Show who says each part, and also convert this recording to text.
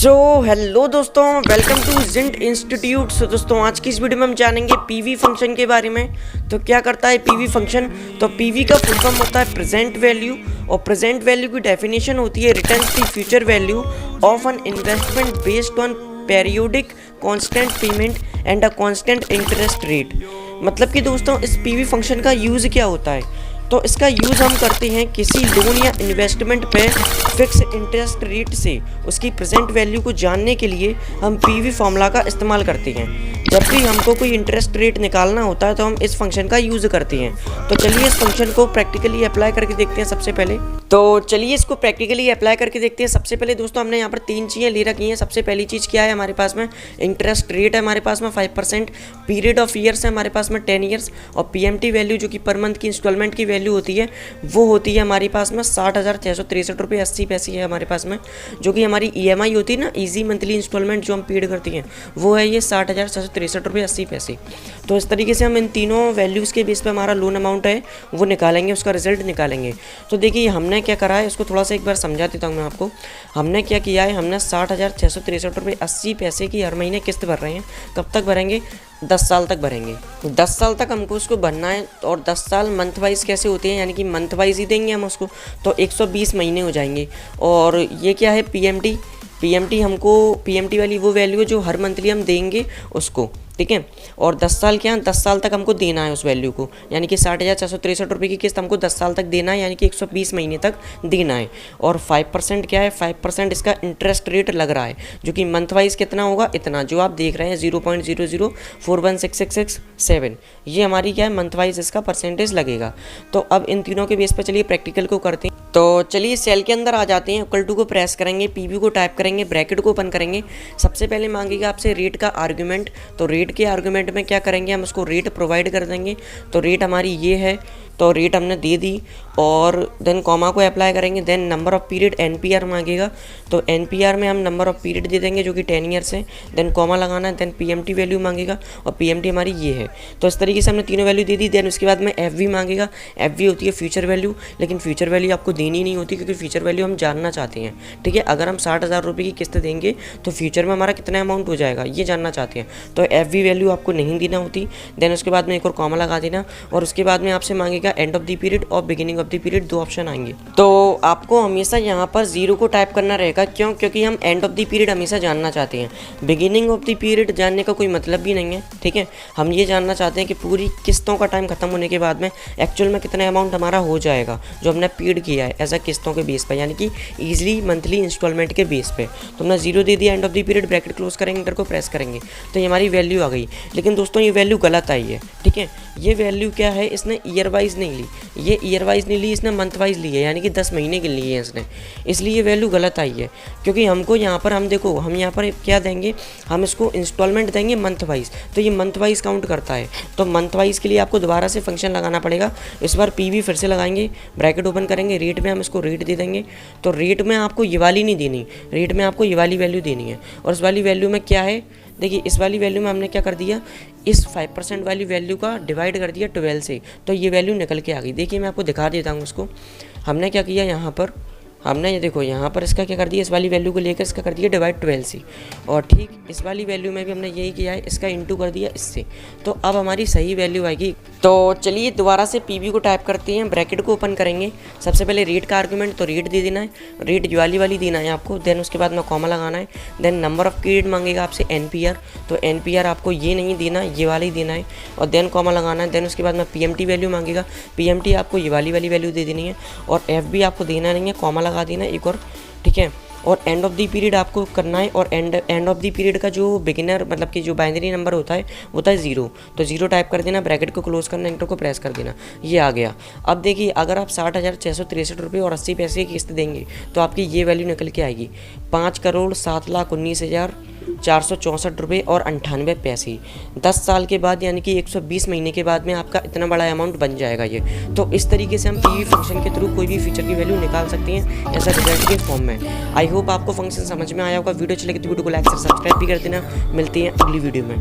Speaker 1: So hello दोस्तों, welcome to जिंट institute. सो दोस्तों, आज की इस वीडियो में हम जानेंगे पीवी फंक्शन के बारे में। तो क्या करता है पीवी फंक्शन? तो पीवी का फुल फॉर्म होता है प्रेजेंट वैल्यू, और प्रेजेंट वैल्यू की डेफिनेशन होती है returns the future value of an investment based on periodic constant payment and a constant interest rate. मतलब कि दोस्तों, इस पीवी फंक्शन का यूज़ क्या होता है? तो इसका यूज़ हम करते हैं किसी लोन या इन्वेस्टमेंट पे फिक्स इंटरेस्ट रेट से उसकी प्रेजेंट वैल्यू को जानने के लिए हम पीवी फॉर्मूला का इस्तेमाल करते हैं। जब भी हमको कोई इंटरेस्ट रेट निकालना होता है तो हम इस फंक्शन का यूज़ करते हैं। तो चलिए इस फंक्शन को प्रैक्टिकली अप्लाई करके देखते हैं सबसे पहले। तो चलिए इसको प्रैक्टिकली अप्लाई करके देखते हैं। सबसे पहले दोस्तों, हमने यहाँ पर 3 चीज़ें ले रखी हैं। सबसे पहली चीज़ क्या है हमारे पास में? इंटरेस्ट रेट है हमारे पास में 5%, पीरियड ऑफ ईयर्स है हमारे पास में 10 ईयर्स, और पीएमटी वैल्यू जो कि पर मंथ की इंस्टॉलमेंट की वैल्यू होती है वो होती है हमारे पास में 60,663 रुपये 80 पैसे है हमारे पास में। जो कि हमारी ईएमआई होती है ना, ईजी मंथली इंस्टॉलमेंट जो हम पेड करती हैं, वो है ये 60,663 रुपये 80 पैसे। तो इस तरीके से हम इन तीनों वैल्यूज़ के बेस पे हमारा लोन अमाउंट है वो निकालेंगे, उसका रिजल्ट निकालेंगे। तो देखिए हमने क्या करा है, उसको थोड़ा सा एक बार समझा देता हूँ मैं आपको। हमने क्या किया है, हमने 60,663 रुपये 80 पैसे की हर महीने किस्त भर रहे हैं। कब तक भरेंगे? 10 साल तक भरेंगे। 10 साल तक हमको उसको भरना है। और 10 साल मंथ वाइज कैसे होते हैं, यानी कि मंथ वाइज ही देंगे हम उसको, तो 120 महीने हो जाएंगे। और ये क्या है? पीएमटी हमको पीएमटी वाली वो वैल्यू है जो हर मंथली हम देंगे उसको, ठीक है। और 10 साल क्या है? 10 साल तक हमको देना है उस वैल्यू को, यानी कि 60,663 रुपये की किस्त हमको 10 साल तक देना है, यानी कि 120 महीने तक देना है। और 5% क्या है? 5% इसका इंटरेस्ट रेट लग रहा है, जो कि मंथ वाइज कितना होगा? इतना जो आप देख रहे हैं 0.0041667, ये हमारी क्या है? मंथ वाइज इसका परसेंटेज लगेगा। तो अब इन तीनों के बेस पर चलिए प्रैक्टिकल को करते हैं। तो चलिए सेल के अंदर आ जाते हैं, इक्वल टू को प्रेस करेंगे, पीवी को टाइप करेंगे, ब्रैकेट को ओपन करेंगे। सबसे पहले मांगेगा आपसे रेट का आर्गुमेंट। तो रेट के आर्गुमेंट में क्या करेंगे, हम उसको रेट प्रोवाइड कर देंगे। तो रेट हमारी ये है, तो रेट हमने दे दी, और देन कॉमा को अप्लाई करेंगे। Then number of period NPR मांगेगा, तो एनपीआर में हम नंबर ऑफ पीरियड दे देंगे जो कि 10 ईयर्स है। देन कॉमा लगाना है। देन पीएमटी वैल्यू मांगेगा, और पीएमटी हमारी ये है। तो इस तरीके से हमने तीनों वैल्यू दे दी। देन उसके बाद में एफवी मांगेगा। एफवी होती है फ्यूचर वैल्यू, लेकिन फ्यूचर वैल्यू आपको देनी नहीं होती, क्योंकि फ्यूचर वैल्यू हम जानना चाहते हैं, ठीक है। अगर हम 60,000 रुपये की किस्त देंगे तो फ्यूचर में हमारा कितना अमाउंट हो जाएगा ये जानना चाहते हैं, तो एफवी वैल्यू आपको नहीं देना होती। देन उसके बाद में एक और कॉमा लगा देना, और उसके बाद में आपसे मांगेगा एंड ऑफ द पीरियड और beginning of the period, 2 option आएंगे। तो आपको हमेशा यहाँ पर 0 को टाइप करना रहेगा। क्यों? क्योंकि हम एंड ऑफ द पीरियड हमेशा जानना चाहते हैं। बिगिनिंग ऑफ द पीरियड जानने का कोई मतलब भी नहीं है, ठीक है। हम ये जानना चाहते हैं कि पूरी किस्तों का टाइम खत्म होने के बाद में एक्चुअल में कितना अमाउंट हमारा हो जाएगा जो हमने पेड किया है एज अ किस्तों के बेस पर, यानी कि ईजिली मंथली इंस्टॉलमेंट के बेस पे। तो हमने 0 दे दिया, end of the period, bracket close करेंगे, इंटर को प्रेस करेंगे, तो ये हमारी वैल्यू आ गई। लेकिन दोस्तों ये वैल्यू गलत आई है, ठीक है। ये वैल्यू क्या है, इसने ईयर वाइज नहीं ली, ये ईयर वाइज नहीं ली, इसने मंथ वाइज ली है, यानी कि 10 महीने के लिए है इसने, इसलिए ये वैल्यू गलत आई है। क्योंकि हमको यहाँ पर हम देखो, हम यहाँ पर क्या देंगे, हम इसको इंस्टॉलमेंट देंगे मंथ वाइज, तो ये मंथ वाइज काउंट करता है। तो मंथ वाइज के लिए आपको दोबारा से फंक्शन लगाना पड़ेगा। इस बार पीवी फिर से लगाएंगे, ब्रैकेट ओपन करेंगे, रेट में हम इसको रेट दे देंगे। तो रेट में आपको ये वाली नहीं देनी, रेट में आपको ये वाली वैल्यू देनी है। और इस वाली वैल्यू में क्या है, देखिए इस वाली वैल्यू में हमने क्या कर दिया, इस 5% वाली वैल्यू का डिवाइड कर दिया 12 से, तो ये वैल्यू निकल के आ गई। देखिए मैं आपको दिखा देता हूँ उसको। हमने क्या किया यहाँ पर, हमने ये देखो यहाँ पर इसका क्या कर दिया, इस वाली वैल्यू को लेकर इसका कर दिया डिवाइड 12 से, और ठीक इस वाली वैल्यू में भी हमने यही किया है, इसका इंटू कर दिया इससे। तो अब हमारी सही वैल्यू आएगी। तो चलिए दोबारा से पीवी को टाइप करते हैं, ब्रैकेट को ओपन करेंगे। सबसे पहले रेट का आर्गुमेंट, तो रेट दे देना है, रेट वाली देना है आपको। देन उसके बाद में कॉमा लगाना है। देन नंबर ऑफ पीरियड मांगेगा आपसे एनपीआर, तो एनपीआर आपको ये नहीं देना, ये वाला ही देना है, और देन कॉमा लगाना है। देन उसके बाद में पीएमटी वैल्यू मांगेगा, पीएमटी आपको ये वाली वैल्यू दे देनी है, और एफबी आपको देना नहीं है, कॉमा लगा देना एक और, ठीक है। और एंड ऑफ द पीरियड आपको करना है, और एंड ऑफ द पीरियड का जो बिगिनर मतलब कि जो बाइनरी नंबर होता है होता है 0, तो 0 टाइप कर देना, ब्रैकेट को क्लोज करना, एंटर को प्रेस कर देना, ये आ गया। अब देखिए अगर आप 60,663 रुपये और 80 पैसे की किस्त देंगे तो आपकी ये वैल्यू निकल के आएगी 5,07,19,464 रुपये और 98 पैसे। 10 साल के बाद यानी कि 120 महीने के बाद में आपका इतना बड़ा अमाउंट बन जाएगा ये। तो इस तरीके से हम पीवी फंक्शन के थ्रू कोई भी फीचर की वैल्यू निकाल सकते हैं ऐसा रिजल्ट के फॉर्म में। आई होप आपको फंक्शन समझ में आया होगा। वीडियो अच्छी लगी तो वीडियो को लाइक से सब्सक्राइब भी कर देना। मिलती हैं अगली वीडियो में।